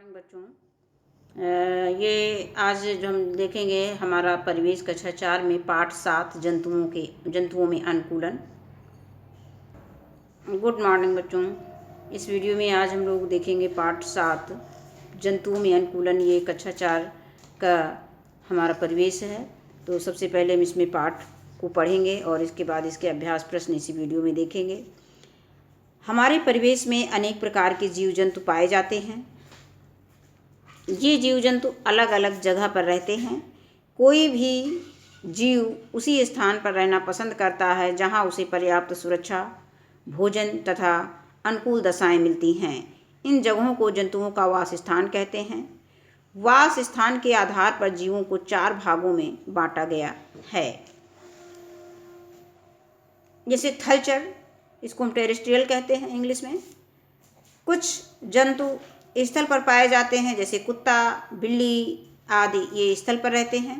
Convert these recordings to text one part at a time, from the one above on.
Morning बच्चों। ये आज जो हम देखेंगे हमारा परिवेश कक्षा 4 में पाठ 7 जंतुओं में अनुकूलन। गुड मॉर्निंग बच्चों। इस वीडियो में आज हम लोग देखेंगे पाठ 7 जंतुओं में अनुकूलन। ये कक्षा 4 का हमारा परिवेश है। तो सबसे पहले हम इसमें पाठ को पढ़ेंगे और इसके बाद इसके अभ्यास प्रश्न इसी वीडियो में देखेंगे। हमारे परिवेश में अनेक प्रकार के जीव जंतु पाए जाते हैं। ये जीव जंतु अलग अलग जगह पर रहते हैं। कोई भी जीव उसी स्थान पर रहना पसंद करता है जहाँ उसे पर्याप्त सुरक्षा, भोजन तथा अनुकूल दशाएं मिलती हैं। इन जगहों को जंतुओं का वास स्थान कहते हैं। वास स्थान के आधार पर जीवों को 4 भागों में बांटा गया है। जैसे थलचर, इसको हम टेरेस्ट्रियल कहते हैं इंग्लिश में। कुछ जंतु स्थल पर पाए जाते हैं, जैसे कुत्ता, बिल्ली आदि, ये स्थल पर रहते हैं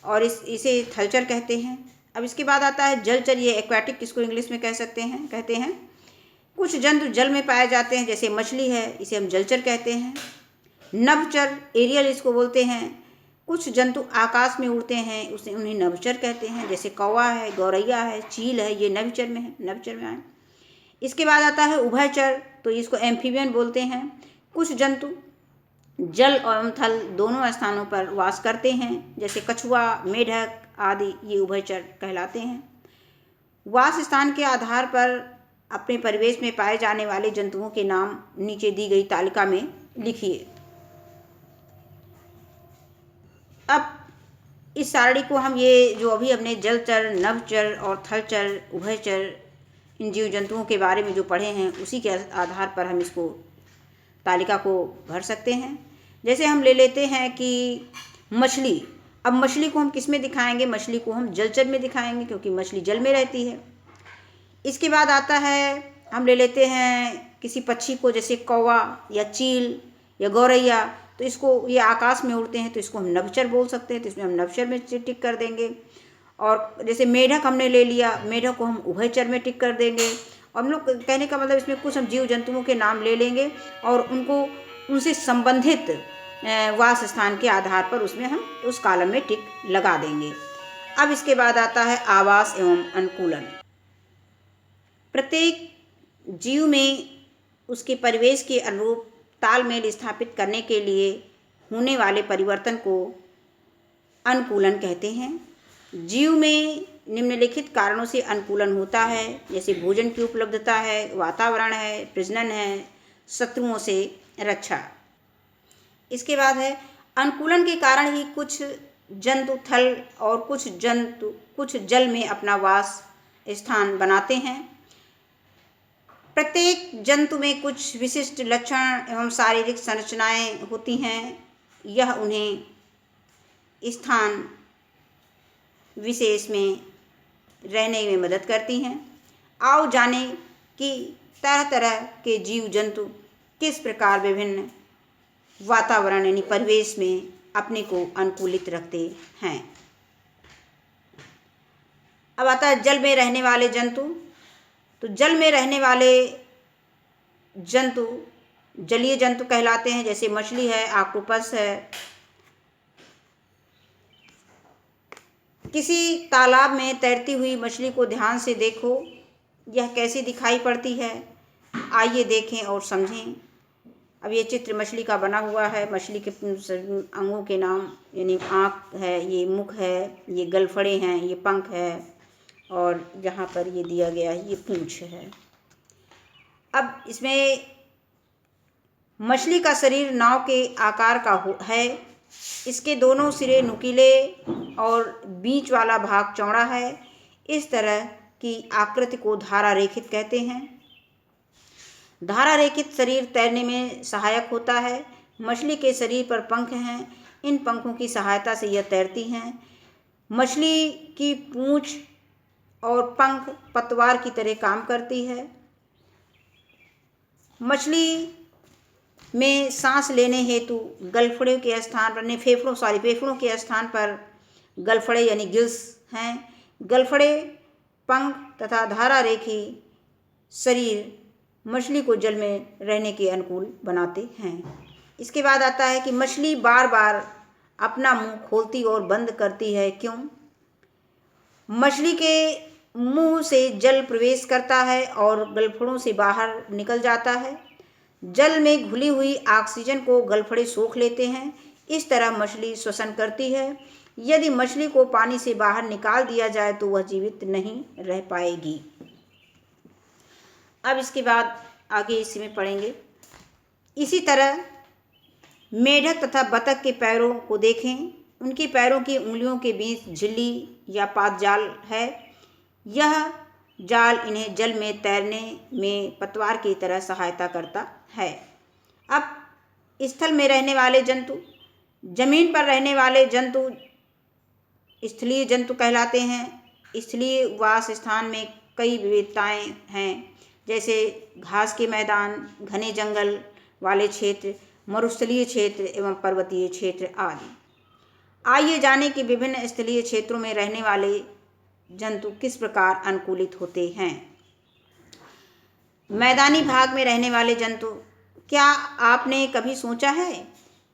और इसे थलचर कहते हैं। अब इसके बाद आता है जलचर, ये एक्वाटिक, इसको इंग्लिश में कहते हैं। कुछ जंतु जल में पाए जाते हैं, जैसे मछली है, इसे हम जलचर कहते हैं। नभचर, एरियल इसको बोलते हैं। कुछ जंतु आकाश में उड़ते हैं, उन्हें नभचर कहते हैं, जैसे कौवा है, गौरैया है, चील है, ये नभचर में आए। इसके बाद आता है उभयचर, तो इसको एम्फीबियन बोलते हैं। कुछ जंतु जल एवं थल दोनों स्थानों पर वास करते हैं, जैसे कछुआ, मेढक आदि, ये उभयचर कहलाते हैं। वास स्थान के आधार पर अपने परिवेश में पाए जाने वाले जंतुओं के नाम नीचे दी गई तालिका में लिखिए। अब इस सारणी को हम ये जो अभी हमने जलचर, नभचर और थलचर, उभयचर, इन जीव जंतुओं के बारे में जो पढ़े हैं, उसी के आधार पर हम इसको तालिका को भर सकते हैं। जैसे हम ले लेते हैं कि मछली। अब मछली को हम किस में दिखाएंगे? मछली को हम जलचर में दिखाएंगे, क्योंकि मछली जल में रहती है। इसके बाद आता है, हम ले लेते हैं किसी पक्षी को, जैसे कौवा या चील या गौरैया, तो इसको, ये आकाश में उड़ते हैं, तो इसको हम नभचर बोल सकते हैं, तो इसमें हम नभचर में टिक कर देंगे। और जैसे मेढक हमने ले लिया, मेढक को हम उभयचर में टिक कर देंगे। और हम लोग कहने का मतलब, इसमें कुछ हम जीव जंतुओं के नाम ले लेंगे और उनसे संबंधित वास स्थान के आधार पर उसमें हम उस कॉलम में टिक लगा देंगे। अब इसके बाद आता है आवास एवं अनुकूलन। प्रत्येक जीव में उसके परिवेश के अनुरूप तालमेल स्थापित करने के लिए होने वाले परिवर्तन को अनुकूलन कहते हैं। जीव में निम्नलिखित कारणों से अनुकूलन होता है, जैसे भोजन की उपलब्धता है, वातावरण है, प्रजनन है, शत्रुओं से रक्षा। इसके बाद है अनुकूलन के कारण ही कुछ जंतु थल और कुछ जल में अपना वास स्थान बनाते हैं। प्रत्येक जंतु में कुछ विशिष्ट लक्षण एवं शारीरिक संरचनाएं होती हैं, यह उन्हें स्थान विशेष में रहने में मदद करती हैं। आओ जाने कि तरह तरह के जीव जंतु किस प्रकार विभिन्न वातावरण यानी परिवेश में अपने को अनुकूलित रखते हैं। अब आता है जल में रहने वाले जंतु। तो जल में रहने वाले जंतु जलीय जंतु कहलाते हैं, जैसे मछली है, ऑक्टोपस है। किसी तालाब में तैरती हुई मछली को ध्यान से देखो, यह कैसी दिखाई पड़ती है, आइए देखें और समझें। अब ये चित्र मछली का बना हुआ है। मछली के अंगों के नाम, यानी आँख है, ये मुख है, ये गलफड़े हैं, ये पंख है, और जहाँ पर ये दिया गया है ये पूंछ है। अब इसमें मछली का शरीर नाव के आकार का है। इसके दोनों सिरे नुकीले और बीच वाला भाग चौड़ा है। इस तरह की आकृति को धारा रेखित कहते हैं। धारा रेखित शरीर तैरने में सहायक होता है। मछली के शरीर पर पंख हैं। इन पंखों की सहायता से यह तैरती हैं। मछली की पूंछ और पंख पतवार की तरह काम करती है। मछली में सांस लेने हेतु गलफड़े के स्थान पर फेफड़ों के स्थान पर गलफड़े यानी गिल्स हैं। गलफड़े, पंख तथा धारा रेखी शरीर मछली को जल में रहने के अनुकूल बनाते हैं। इसके बाद आता है कि मछली बार बार अपना मुंह खोलती और बंद करती है, क्यों? मछली के मुंह से जल प्रवेश करता है और गलफड़ों से बाहर निकल जाता है। जल में घुली हुई ऑक्सीजन को गलफड़े सोख लेते हैं। इस तरह मछली श्वसन करती है। यदि मछली को पानी से बाहर निकाल दिया जाए तो वह जीवित नहीं रह पाएगी। अब इसके बाद आगे इसी में पढ़ेंगे। इसी तरह मेढक तथा बतख के पैरों को देखें। उनके पैरों की उंगलियों के बीच झिल्ली या पादजाल है। यह जाल इन्हें जल में तैरने में पतवार की तरह सहायता करता है। अब स्थल में रहने वाले जंतु। जमीन पर रहने वाले जंतु स्थलीय जंतु कहलाते हैं। स्थलीय वास स्थान में कई विविधताएं हैं, जैसे घास के मैदान, घने जंगल वाले क्षेत्र, मरुस्थलीय क्षेत्र एवं पर्वतीय क्षेत्र आदि। आइए जानें कि विभिन्न स्थलीय क्षेत्रों में रहने वाले जंतु किस प्रकार अनुकूलित होते हैं। मैदानी भाग में रहने वाले जंतु। क्या आपने कभी सोचा है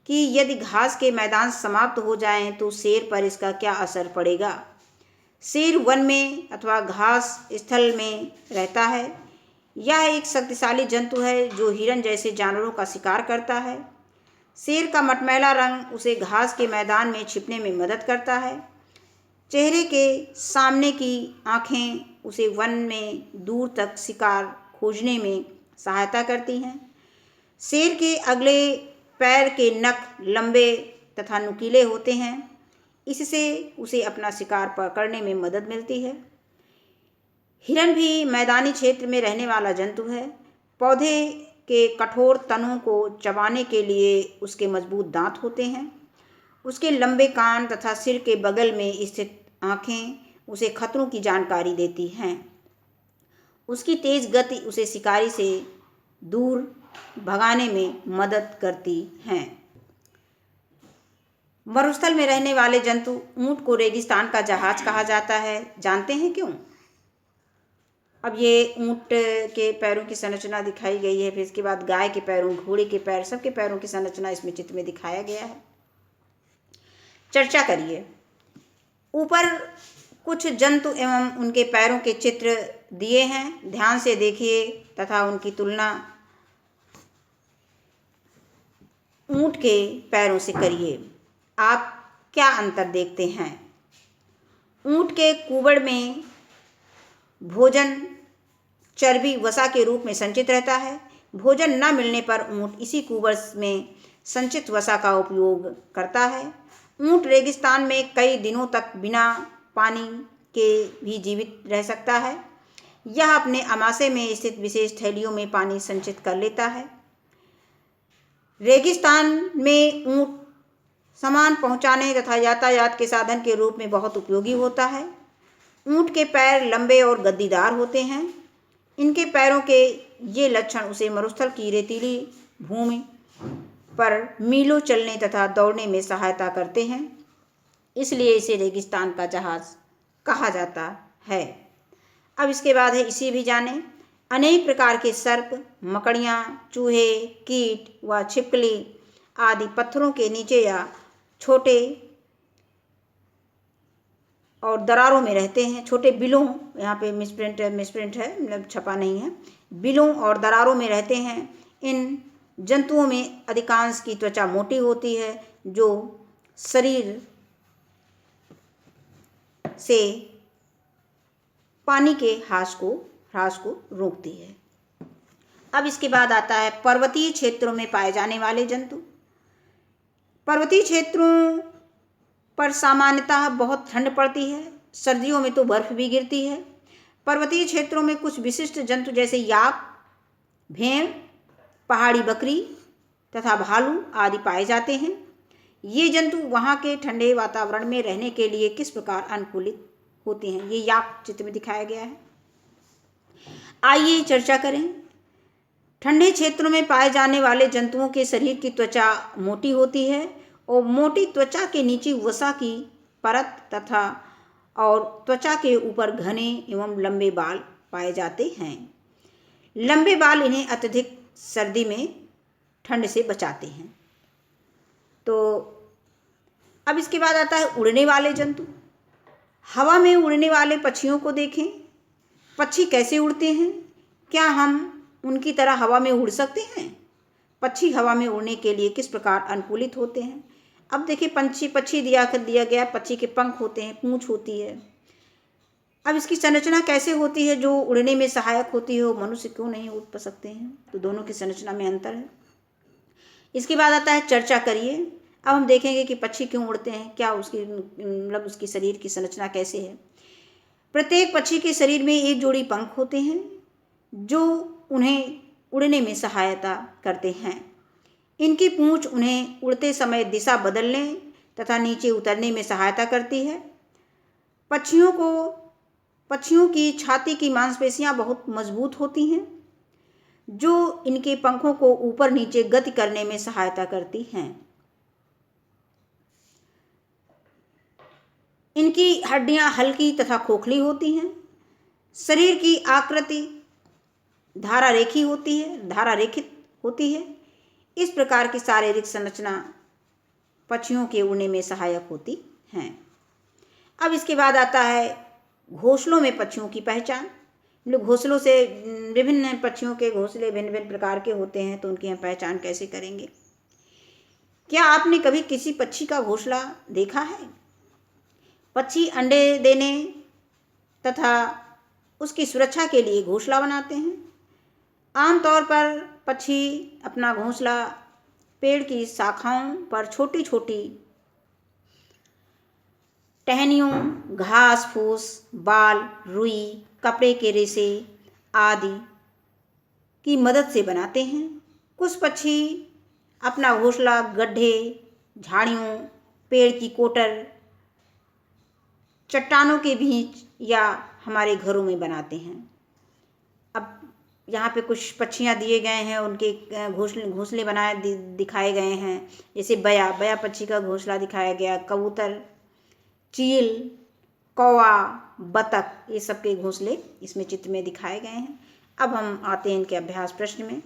कि यदि घास के मैदान समाप्त हो जाएं तो शेर पर इसका क्या असर पड़ेगा? शेर वन में अथवा घास स्थल में रहता है। यह एक शक्तिशाली जंतु है जो हिरन जैसे जानवरों का शिकार करता है। शेर का मटमैला रंग उसे घास के मैदान में छिपने में मदद करता है। चेहरे के सामने की आँखें उसे वन में दूर तक शिकार खोजने में सहायता करती हैं। शेर के अगले पैर के नख लंबे तथा नुकीले होते हैं। इससे उसे अपना शिकार पकड़ने में मदद मिलती है। हिरन भी मैदानी क्षेत्र में रहने वाला जंतु है। पौधे के कठोर तनों को चबाने के लिए उसके मजबूत दांत होते हैं। उसके लंबे कान तथा सिर के बगल में स्थित आँखें उसे खतरों की जानकारी देती हैं। उसकी तेज गति उसे शिकारी से दूर भगाने में मदद करती हैं। मरुस्थल में रहने वाले जंतु। ऊंट को रेगिस्तान का जहाज कहा जाता है। जानते हैं क्यों? अब ये ऊंट के पैरों की संरचना दिखाई गई है। फिर इसके बाद गाय के पैरों, घोड़े के पैर, सबके पैरों की संरचना इसमें चित्र में दिखाया गया है। चर्चा करिए। ऊपर कुछ जंतु एवं उनके पैरों के चित्र दिए हैं, ध्यान से देखिए तथा उनकी तुलना ऊंट के पैरों से करिए। आप क्या अंतर देखते हैं? ऊंट के कुबड़ में भोजन चर्बी वसा के रूप में संचित रहता है। भोजन न मिलने पर ऊंट इसी कुबड़ में संचित वसा का उपयोग करता है। ऊंट रेगिस्तान में कई दिनों तक बिना पानी के भी जीवित रह सकता है। यह अपने आमाशय में स्थित विशेष थैलियों में पानी संचित कर लेता है। रेगिस्तान में ऊंट सामान पहुंचाने तथा यातायात के साधन के रूप में बहुत उपयोगी होता है। ऊंट के पैर लंबे और गद्दीदार होते हैं। इनके पैरों के ये लक्षण उसे मरुस्थल की रेतीली भूमि पर मीलों चलने तथा दौड़ने में सहायता करते हैं। इसलिए इसे रेगिस्तान का जहाज कहा जाता है। अब इसके बाद है इसी भी जाने। अनेक प्रकार के सर्प, मकड़ियाँ, चूहे, कीट व छिपकली आदि पत्थरों के नीचे या छोटे और दरारों में रहते हैं। छोटे बिलों, यहाँ पे मिसप्रिंट है, मतलब छपा नहीं है, बिलों और दरारों में रहते हैं। इन जंतुओं में अधिकांश की त्वचा मोटी होती है जो शरीर से पानी के ह्रास को रोकती है। अब इसके बाद आता है पर्वतीय क्षेत्रों में पाए जाने वाले जंतु। पर्वतीय क्षेत्रों पर सामान्यतः बहुत ठंड पड़ती है। सर्दियों में तो बर्फ भी गिरती है। पर्वतीय क्षेत्रों में कुछ विशिष्ट जंतु जैसे याक, भेड़, पहाड़ी बकरी तथा भालू आदि पाए जाते हैं। ये जंतु वहाँ के ठंडे वातावरण में रहने के लिए किस प्रकार अनुकूलित होते हैं, ये याक चित्र में दिखाया गया है। आइए चर्चा करें। ठंडे क्षेत्रों में पाए जाने वाले जंतुओं के शरीर की त्वचा मोटी होती है और मोटी त्वचा के नीचे वसा की परत तथा और त्वचा के ऊपर घने एवं लंबे बाल पाए जाते हैं। लंबे बाल इन्हें अत्यधिक सर्दी में ठंड से बचाते हैं। तो अब इसके बाद आता है उड़ने वाले जंतु। हवा में उड़ने वाले पक्षियों को देखें। पक्षी कैसे उड़ते हैं? क्या हम उनकी तरह हवा में उड़ सकते हैं? पक्षी हवा में उड़ने के लिए किस प्रकार अनुकूलित होते हैं? अब देखिए, पक्षी दिया गया, पक्षी के पंख होते हैं, पूंछ होती है। अब इसकी संरचना कैसे होती है जो उड़ने में सहायक होती है? वो मनुष्य क्यों नहीं उड़ सकते हैं? तो दोनों की संरचना में अंतर है। इसके बाद आता है चर्चा करिए। अब हम देखेंगे कि पक्षी क्यों उड़ते हैं, क्या उसकी मतलब उसकी शरीर की संरचना कैसे है। प्रत्येक पक्षी के शरीर में एक जोड़ी पंख होते हैं जो उन्हें उड़ने में सहायता करते हैं। इनकी पूंछ उन्हें उड़ते समय दिशा बदलने तथा नीचे उतरने में सहायता करती है। पक्षियों की छाती की मांसपेशियां बहुत मजबूत होती हैं जो इनके पंखों को ऊपर नीचे गति करने में सहायता करती हैं। इनकी हड्डियां हल्की तथा खोखली होती हैं। शरीर की आकृति धारारेखित होती है। इस प्रकार की शारीरिक संरचना पक्षियों के उड़ने में सहायक होती हैं। अब इसके बाद आता है घोंसलों में पक्षियों की पहचान। मतलब घोंसलों से विभिन्न पक्षियों के घोंसले भिन्न भिन्न प्रकार के होते हैं, तो उनकी हम पहचान कैसे करेंगे? क्या आपने कभी किसी पक्षी का घोंसला देखा है? पक्षी अंडे देने तथा उसकी सुरक्षा के लिए घोंसला बनाते हैं। आमतौर पर पक्षी अपना घोंसला पेड़ की शाखाओं पर छोटी छोटी टहनियों, घास फूस, बाल, रुई, कपड़े के रेशे आदि की मदद से बनाते हैं। कुछ पक्षी अपना घोंसला गड्ढे, झाड़ियों, पेड़ की कोटर, चट्टानों के बीच या हमारे घरों में बनाते हैं। अब यहाँ पे कुछ पक्षियाँ दिए गए हैं, उनके घोंसले बनाए दिखाए गए हैं। जैसे बया पक्षी का घोंसला दिखाया गया, कबूतर, चील, कौवा, बतख, ये सब के घोंसले इसमें चित्र में दिखाए गए हैं। अब हम आते हैं इनके अभ्यास प्रश्न में।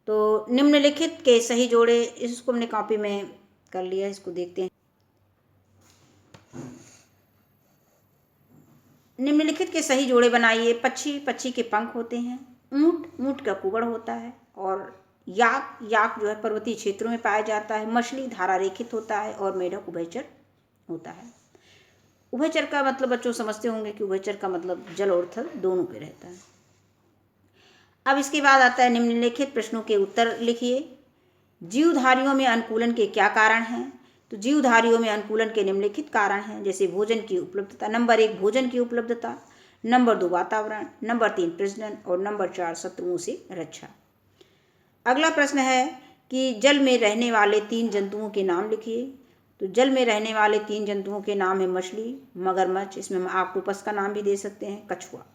तो निम्नलिखित के सही जोड़े, इसको हमने कॉपी में कर लिया, इसको देखते हैं। निम्नलिखित के सही जोड़े बनाइए। पक्षी के पंख होते हैं। ऊंट का कुबड़ होता है। और याक जो है पर्वतीय क्षेत्रों में पाया जाता है। मछली धारारेखित होता है और मेढक उभयचर होता है। उभयचर का मतलब बच्चों समझते होंगे कि उभयचर का मतलब जल और थल दोनों पे रहता है। अब इसके बाद आता है निम्नलिखित प्रश्नों के उत्तर लिखिए। जीवधारियों में अनुकूलन के क्या कारण हैं? तो जीवधारियों में अनुकूलन के निम्नलिखित कारण हैं, जैसे भोजन की उपलब्धता। नंबर 1 भोजन की उपलब्धता, नंबर 2 वातावरण, नंबर 3 प्रजनन और नंबर 4 शत्रुओं से रक्षा। अगला प्रश्न है कि जल में रहने वाले 3 जंतुओं के नाम लिखिए। तो जल में रहने वाले 3 जंतुओं के नाम है मछली, मगरमच्छ, इसमें हम ऑक्टोपस का नाम भी दे सकते हैं, कछुआ।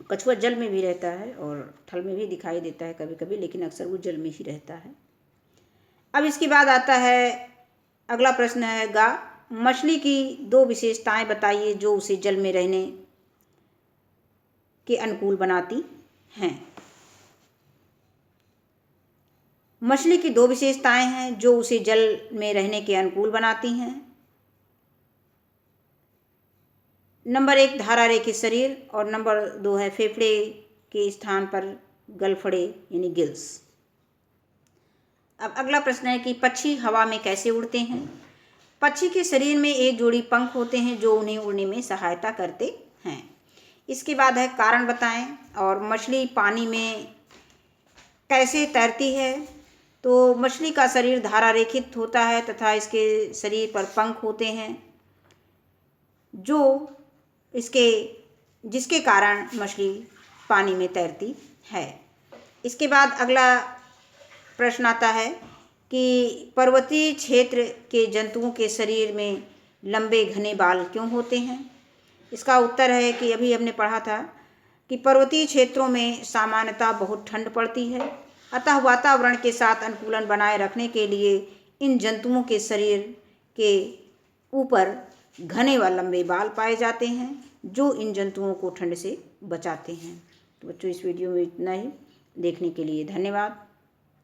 कछुआ जल में भी रहता है और थल में भी दिखाई देता है कभी कभी, लेकिन अक्सर वो जल में ही रहता है। अब इसके बाद आता है अगला प्रश्न है गा, मछली की 2 विशेषताएं बताइए जो उसे जल में रहने के अनुकूल बनाती हैं। मछली की 2 विशेषताएं हैं जो उसे जल में रहने के अनुकूल बनाती हैं। नंबर 1 धारारेखित शरीर और नंबर 2 है फेफड़े के स्थान पर गलफड़े यानी गिल्स। अब अगला प्रश्न है कि पक्षी हवा में कैसे उड़ते हैं? पक्षी के शरीर में एक जोड़ी पंख होते हैं जो उन्हें उड़ने में सहायता करते हैं। इसके बाद है कारण बताएं। और मछली पानी में कैसे तैरती है? तो मछली का शरीर धारारेखित होता है तथा इसके शरीर पर पंख होते हैं जिसके कारण मछली पानी में तैरती है। इसके बाद अगला प्रश्न आता है कि पर्वतीय क्षेत्र के जंतुओं के शरीर में लंबे घने बाल क्यों होते हैं? इसका उत्तर है कि अभी हमने पढ़ा था कि पर्वतीय क्षेत्रों में सामान्यतः बहुत ठंड पड़ती है, अतः वातावरण के साथ अनुकूलन बनाए रखने के लिए इन जंतुओं के शरीर के ऊपर घने व लंबे बाल पाए जाते हैं जो इन जंतुओं को ठंड से बचाते हैं। तो बच्चों, इस वीडियो में इतना ही। देखने के लिए धन्यवाद।